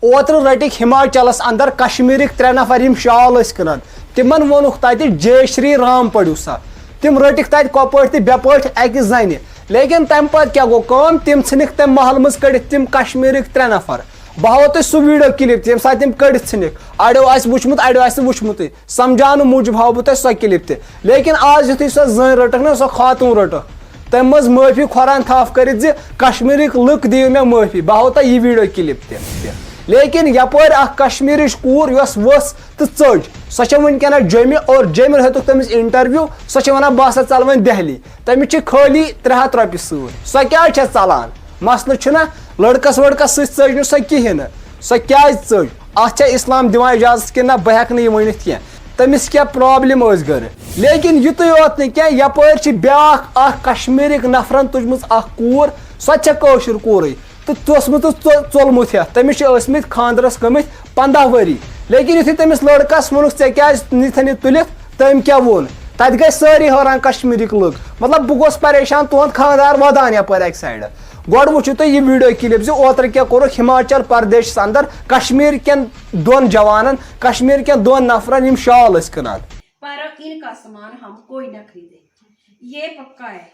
اوتر رٹک ہماچلس اندر کشمیرک 3 نفر یم شال کٕنان تمن وونُکھ تتہِ جے شری رام پٔرِو سا تم رٹک تتہِ کۄپٲٹھۍ تہٕ بٮ۪پٲٹھۍ اکہِ زنہِ لیکن تمہِ پتہٕ کیٛاہ گوٚو کٲم تم ژھٕنِکھ تمہِ محلہٕ منٛز کٔڑِتھ تم کشمیرک 3 نفر بہٕ ہاوو تۄہہِ سُہ ویٖڈیو کلپ تہِ ییٚمہِ ساتہٕ تم کٔڑِتھ ژھٕنِکھ اڑیو آسہِ وٕچھمُت اڑیو آسہِ نہٕ وٕچھمُتٕے سمجاونہٕ موٗجوٗب ہاوو بہٕ تۄہہِ سۄ کلپ تہِ لیکن آز یُتھُے سۄ زٔنۍ رٔٹٕکھ نا سۄ خاتوٗن رٔٹٕکھ تمہِ منٛز معٲفی کھۄران تھپھ کٔرِتھ زِ کشمیرٕکۍ لُکھ دِیِو مےٚ معٲفی بہٕ ہاوو تۄہہِ یہِ ویٖڈیو کلپ تہِ لیکن یپٲرۍ اکھ کشمیرٕچ کوٗر یۄس ؤژھ تہٕ ژٔج سۄ چھےٚ وٕنکیٚنس جوٚمہِ اور جوٚمہِ ہیوٚتُکھ تٔمِس انٹرویو سۄ چھےٚ ونان بہٕ ہسا ژلہٕ وۄنۍ دہلی تٔمِس چھِ خٲلی 300 رۄپیہِ سۭتۍ سۄ کیٛازِ چھےٚ ژلان مسلہٕ چھُنہ لڑکس وڑکس سۭتۍ ژٔج نہٕ سۄ کہیٖنۍ نہٕ سۄ کیٛازِ ژٔج اتھ چھےٚ اسلام دِوان اجازت کِنہٕ نہ بہٕ ہٮ۪کہٕ نہٕ یہِ ؤنِتھ کینٛہہ تٔمِس کیٛاہ پرابلم ٲس گرِ لیکن یُتُے یوت نہٕ کینٛہہ یپٲرۍ چھِ بیاکھ اکھ کشمیرٕکۍ نفرن تُجمٕژ اکھ کوٗر سۄ تہِ چھےٚ کٲشِر کوٗرٕے تہٕ توٚسمُت ژولمُت ہٮ۪تھ تٔمِس چھِ ٲسمٕتۍ خانٛدرس گٔمٕتۍ 15 ؤری لیکن یُتھُے تٔمِس لڑکس ووٚنُکھ ژےٚ کیٛازِ نِتھن یہِ تُلِتھ تٔمۍ کیٛاہ ووٚن تتہِ گٔے سٲری حٲران کشمیرٕکۍ لُکھ مطلب بہٕ گوس پریشان تُہُنٛد خانٛدار ودان یپٲرۍ اکہِ سایڈٕ گۄڈٕ وٕچھِو تُہۍ یہِ ویٖڈیو کلپ زِ اوترٕ کیٛاہ کوٚرُکھ ہماچل پردیشس اندر کشمیٖر کٮ۪ن 2 جوانن کشمیٖر کٮ۪ن 2 نفرن یم شال ٲسۍ کٕنان پر ان کا سامان ہم کوئی نہ خریدے یہ پکا ہے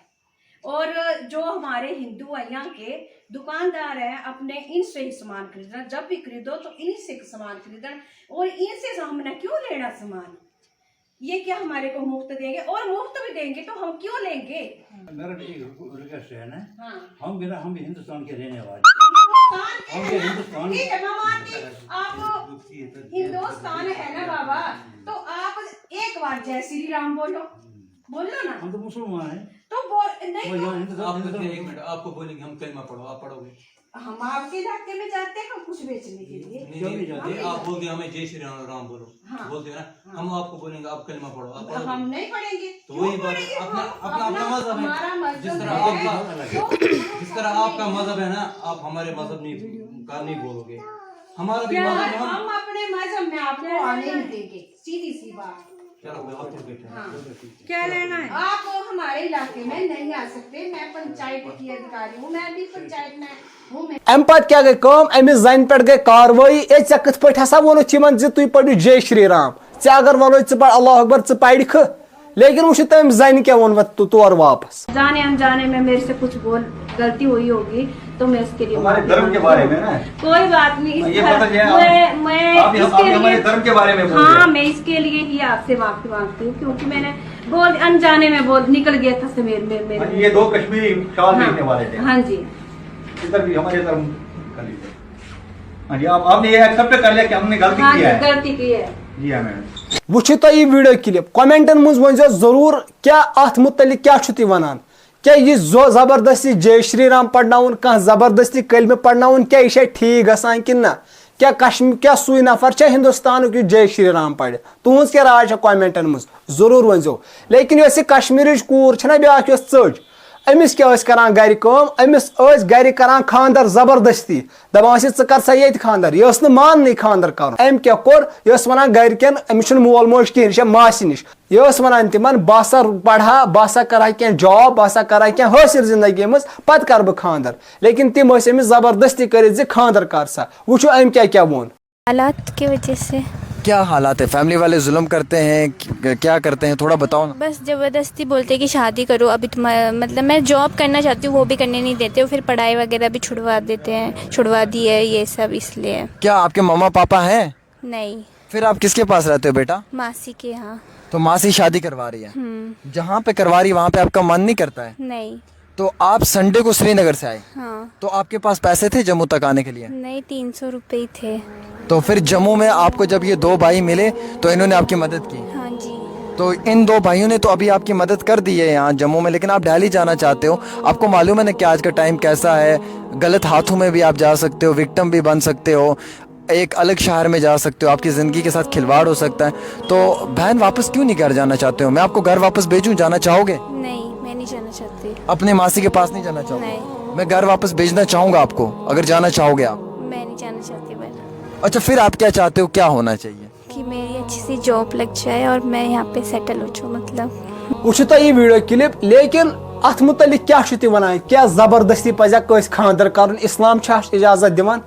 اور جو ہمارے ہندو ہیں یہاں کے دکاندار ہیں اپنے ان سے ہی سامان خریدنا جب بھی خریدو تو انہیں سے سامان خریدنا اور ان سے ہم نے کیوں لینا سامان یہ کیا ہمارے کو مفت دیں گے اور مفت بھی دیں گے تو ہم کیوں لیں گے میرا ایک ریکویسٹ ہے نا ہم ہندوستان کے رہنے والے آپ ہندوستان ہے نا بابا تو آپ ایک بار جے شری رام بولو نا ہم تو مسلمان ہیں تو ایک منٹ آپ کو بولیں گے ہم کلمہ پڑھو آپ پڑھو گے ہم آپ کے علاقے میں جاتے ہیں کچھ بیچنے کے لیے آپ بول دیں ہمیں جے شری رام بولو بولتے ہیں نا ہم آپ کو بولیں گے آپ کلمہ پڑھو آپ پڑھو ہم نہیں پڑھیں گے تو وہی بات اپنا مذہب ہے جس طرح آپ کا مذہب ہے نا آپ ہمارے مذہب کا نہیں بولو گے ہمارا بھی مذہب ہم اپنے مذہب میں آپ کو آنے نہیں دیں گے سیدھی سی بات کیا لینا ہے آپ ہمارے علاقے میں نہیں آ سکتے میں پنچایت کی ادھیکاری ہوں میں بھی پنچایت میں ہوں امہ پتہٕ کیٛاہ گٔے کٲم أمِس زنہِ پٮ۪ٹھ گٔے کاروٲیی ژےٚ کِتھ پٲٹھۍ ہسا ووٚنُتھ یِمن زِ تُہۍ پٔرِو جے شری رام ژےٚ اگر وَنو ژٕ پَر اللہ اکبر ژٕ پَرِکھٕ لیکن وٕچھِو تٔمۍ زنہِ کیٛاہ ووٚن تورٕ واپس جانے انجانے میں میرے سے کچھ غلطی ہوئی ہوگی تو میں اس کے لیے ہمارے دھرم کے بارے میں نا کوئی بات نہیں ہاں میں اس کے لیے ہی آپ سے معافی مانگتی ہوں کیونکہ میں نے بہت انجانے میں بہت نکل گیا تھا سے یہ 2 کشمیری شال بیچنے والے تھے ہاں جی ادھر بھی ہمارے دھرم کر لیجیے ہاں جی آپ نے یہ ایکسپٹ کر لیا کہ ہم نے غلطی کی ہے غلطی کی ہے جی ہاں میڈم وٕچھِو تُہۍ یہِ ویٖڈیو کلپ کومنٹن منٛز ؤنۍزیو ضروٗر کیٛاہ اتھ مُتعلق کیٛاہ چھُو تُہۍ ونان کیٛاہ یہِ زبردستی جے شری رام پرناوُن کانٛہہ زبردستی کلمہٕ پرناوُن کیٛاہ یہِ چھا ٹھیٖک گژھان کِنہٕ نہ کیٛاہ سُے نفر چھا ہندوستانُک یُس جے شری رام پرِ تُہنٛز کیٛاہ راے چھےٚ کومنٹن منٛز ضروٗر ؤنۍزیو لیکن یۄس یہِ کشمیٖرٕچ کوٗر چھےٚ نا بیٛاکھ یۄس ژٔج أمِس کیٛاہ ٲسۍ کران گرِ کٲم أمِس ٲسۍ گرِ کران خانٛدر زبردستی دپان ٲسِس ژٕ کر سا ییٚتہِ خانٛدر یہِ ٲس نہٕ ماننٕے خانٛدر کرُن أمۍ کیٛاہ کوٚر یہِ ٲس ونان گرِکٮ۪ن أمِس چھُنہٕ مول موج کِہینۍ یہِ چھےٚ ماسہِ نِش یہِ ٲس ونان تِمن بہٕ ہسا پرہا بہٕ ہسا کرہا کینٛہہ جاب بہٕ ہسا کرہا کینٛہہ حٲصِل زندگی منٛز پتہٕ کرٕ بہٕ خانٛدر لیکن تِم ٲسۍ أمِس زبردستی کٔرِتھ زِ خانٛدر کر سا وٕچھو أمۍ کیٛاہ ووٚن حالات کی وجہ سے کیا حالات ہے فیملی والے ظلم کرتے ہیں کیا کرتے ہیں تھوڑا بتاؤ نا بس زبردستی بولتے کہ شادی کرو ابھی مطلب میں جاب کرنا چاہتی ہوں وہ بھی کرنے نہیں دیتے پھر پڑھائی وغیرہ بھی چھڑوا دیتے ہیں چھڑوا دی ہے یہ سب اس لیے کیا آپ کے ماما پاپا ہیں نہیں پھر آپ کس کے پاس رہتے ہو بیٹا ماسی کے یہاں تو ماسی شادی کروا رہی ہے جہاں پہ کروا رہی وہاں پہ آپ کا من نہیں کرتا ہے نہیں تو آپ سنڈے کو سری نگر سے آئے ہاں تو آپ کے پاس پیسے تھے جموں تک آنے کے لیے نہیں 300 روپے ہی تھے تو پھر جموں میں آپ کو جب یہ 2 بھائی ملے تو انہوں نے آپ کی مدد کی ہاں جی تو ان 2 بھائیوں نے تو ابھی آپ کی مدد کر دی ہے یہاں جموں میں لیکن آپ دہلی جانا چاہتے ہو آپ کو معلوم ہے نا کہ آج کا ٹائم کیسا ہے غلط ہاتھوں میں بھی آپ جا سکتے ہو وکٹم بھی بن سکتے ہو ایک الگ شہر میں جا سکتے ہو آپ کی زندگی کے ساتھ کھلواڑ ہو سکتا ہے تو بہن واپس کیوں نہیں گھر جانا چاہتے ہو میں آپ کو گھر واپس بھیجوں جانا چاہو گے نہیں میں نہیں جانا چاہتی اپنے ماسی کے پاس نہیں جانا چاہو گے نہیں میں گھر واپس بھیجنا چاہوں گا آپ کو اگر جانا چاہو گے آپ میں نہیں جانا چاہتی بس اچھا پھر آپ کیا چاہتے ہو کیا ہونا چاہیے کہ میری اچھی سی جاب لگ جائے اور میں یہاں پہ سیٹل ہو جاؤں مطلب وٕچھِو تُہۍ یہِ ویٖڈیو کلپ لیکن اتھ مُتعلق کیٛاہ چھُو تُہۍ ونان کیٛاہ زبردستی پزیا کٲنٛسہِ خانٛدر کرُن اسلام چھا اجازت دِوان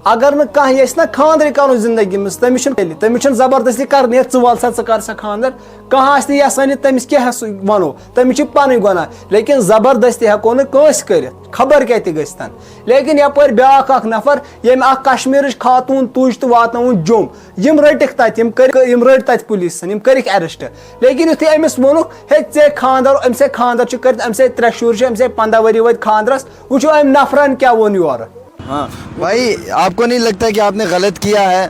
اگر نہ کانٛہہ یژھِ نا خاندر کرُن زندگی منٛز تٔمِس چھُنہٕ زبردستی کرنی ژٕ وَل سا ژٕ کر سا خاندر کانٛہہ آسہِ نہٕ یژھان یہِ تٔمِس کیٛاہ وَنو تٔمِس چھِ پنٕنۍ گۄناہ لیکن زبردستی ہٮ۪کو نہٕ کٲنٛسہِ کٔرِتھ خبر کیٛاہ تہِ گٔژھتن لیکن یپٲرۍ بیٛاکھ اکھ نفر ییٚمۍ اکھ کشمیٖرٕچ خاتوٗن تُج تہٕ واتنووُن جوٚم یِم رٔٹِکھ تتہِ یِم رٔٹۍ تتہِ پُلیٖسن یِم کٔرِکھ ایرسٹ لیکن یُتھُے أمِس ووٚنُکھ ہے ژےٚ خاندر أمۍ سۭتۍ خاندر چھُ کٔرِتھ أمۍ سۭتۍ 3 شُرۍ چھِ أمۍ سۭتۍ 15 ؤری وٲتۍ خاندرس وٕچھو أمۍ نفرن کیٛاہ ووٚن یورٕ ہاں بھائی آپ کو نہیں لگتا کہ آپ نے غلط کیا ہے؟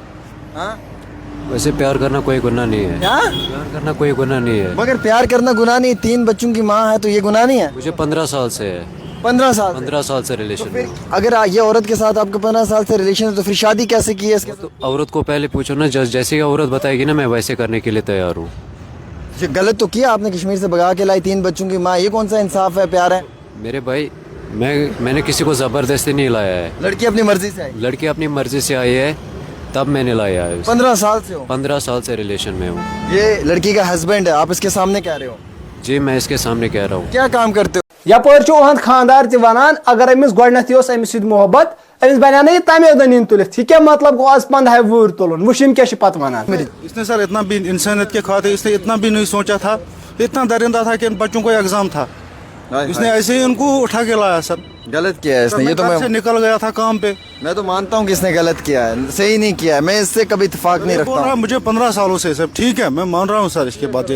ہاں ویسے پیار کرنا کوئی گناہ نہیں ہے. کیا پیار کرنا کوئی گناہ نہیں ہے. مگر پیار کرنا گناہ نہیں 3 بچوں کی ماں ہے تو یہ گناہ نہیں ہے. مجھے 15 سال سے ہے. 15 سال 15 سال سے ریلیشن ہے. اگر یہ عورت کے ساتھ آپ کو 15 سال سے ریلیشن ہے تو پھر شادی کیسے کی ہے اس کے تو عورت کو پہلے پوچھو نا جیسے کہ عورت بتائے گی نا میں ویسے کرنے کے لیے تیار ہوں. ساتھ؟ غلط تو کیا آپ نے کشمیر سے بگا کے لائی 3 بچوں کی ماں یہ کون سا انصاف ہے پیار ہے؟ میرے بھائی میں نے کسی کو زبردستی نہیں لایا ہے. لڑکی اپنی مرضی سے آئی لڑکی اپنی مرضی سے آئی ہے تب میں نے لایا ہے. 15 سال سے ہو 15 سال سے ریلیشن میں ہوں. یہ لڑکی کا ہسبینڈ ہے آپ اس کے سامنے کہہ رہے ہو جی میں اس کے سامنے کہہ رہا ہوں. کیا کام کرتے ہو؟ یپٲرۍ چھُ اُہُنٛد خاندار تہِ وَنان اگر أمِس گۄڈنٮ۪تھٕے اوس أمِس سۭتۍ محبت أمِس بنیٛاو نہٕ یہِ تَمے دۄہ نِنۍ تُلِتھ یہِ کیٛاہ مطلب گوٚو آز 15 وُہٕرۍ تُلُن وٕچھ یِم کیٛاہ چھِ پتہٕ وَنان. اس نے سر اتنا بھی انسانیت کے خاطر اس نے اتنا بھی نہیں سوچا تھا اتنا درندہ تھا کہ ان بچوں کو ایگزام تھا اس نے ایسے ہی ان کو اٹھا کے لایا سر. غلط کیا ہے اس نے یہ تو گھر سے نکل گیا تھا کام پہ. میں تو مانتا ہوں کہ اس نے غلط کیا ہے صحیح نہیں کیا ہے میں اس سے کبھی اتفاق نہیں رکھتا ہوں. مجھے 15 سالوں سے سر ٹھیک ہے میں مان رہا ہوں سر اس کے بعد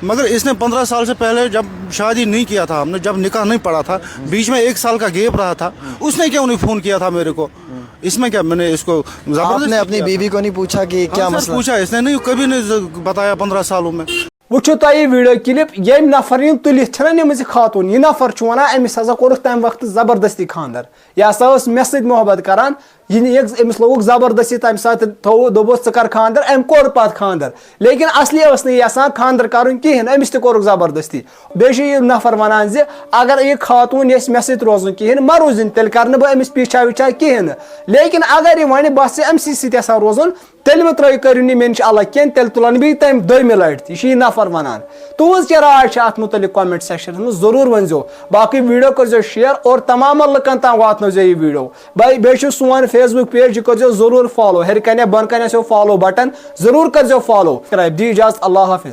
مگر اس نے 15 سال سے پہلے جب شادی نہیں کیا تھا ہم نے جب نکاح نہیں پڑا تھا بیچ میں 1 سال کا گیپ رہا تھا اس نے کیوں نہیں فون کیا تھا میرے کو اس میں کیا میں نے اس کو آپ نے اپنی بیوی کو نہیں پوچھا کہ کیا مسئلہ پوچھا اس نے نہیں کبھی نہیں بتایا 15 سالوں میں. وٕچھو تۄہہِ یہِ ویٖڈیو کِلِپ ییٚمۍ نفر یِم تُلِتھ چھِنہ نِمٕژ یہِ خاتوٗن یہِ نفر چھُ وَنان أمِس ہسا کوٚرُکھ تَمہِ وقتہٕ زبردستی خاندر یہِ ہسا ٲس مےٚ سۭتۍ محبت کران أمِس لوگُکھ زبردستی تَمہِ ساتہٕ دوٚپُس ژٕ کر خاندر أمۍ کوٚر پتہٕ خاندر لیکن اصلی ٲس نہٕ یہِ یژھان خاندر کرُن کِہینۍ أمِس تہِ کوٚرُکھ زبردستی بیٚیہِ چھُ یہِ نفر وَنان زِ اگر یہِ خاتوٗن یژھِ مےٚ سۭتۍ روزُن کِہینۍ مہ روٗزِنۍ تیٚلہِ کر نہٕ بہٕ أمِس پیٖچھا ویٖچھا کِہینۍ نہٕ لیکن اگر یہِ وَنہِ بہٕ ہسا أمسٕے سۭتۍ یژھان روزُن تیٚلہِ مہٕ کٔرِو نہٕ مےٚ نِش الگ کینٛہہ تیٚلہِ تُلن بیٚیہِ تَمہِ دوٚیمہِ لٹہِ تہِ یہِ چھُ یہِ نفر وَنان. تُہنٛز کیٛاہ راے چھِ اَتھ مُتعلِق کومنٹ سیکشنس منٛز ضروٗر ؤنۍزیو باقٕے ویٖڈیو کٔرۍزیو شِیر اور تمامن لُکن تام واتنٲوزیو یہِ ویٖڈیو بیٚیہِ چھُ سون فیس بُک پیج یہِ کٔرۍزیو ضروٗر فالو ہیٚرِ کَنہِ یا بۄنہٕ کَنہِ آسیو فالو بٹن ضروٗر کٔرۍزیو فالو دی اجازت اللہ حافظ.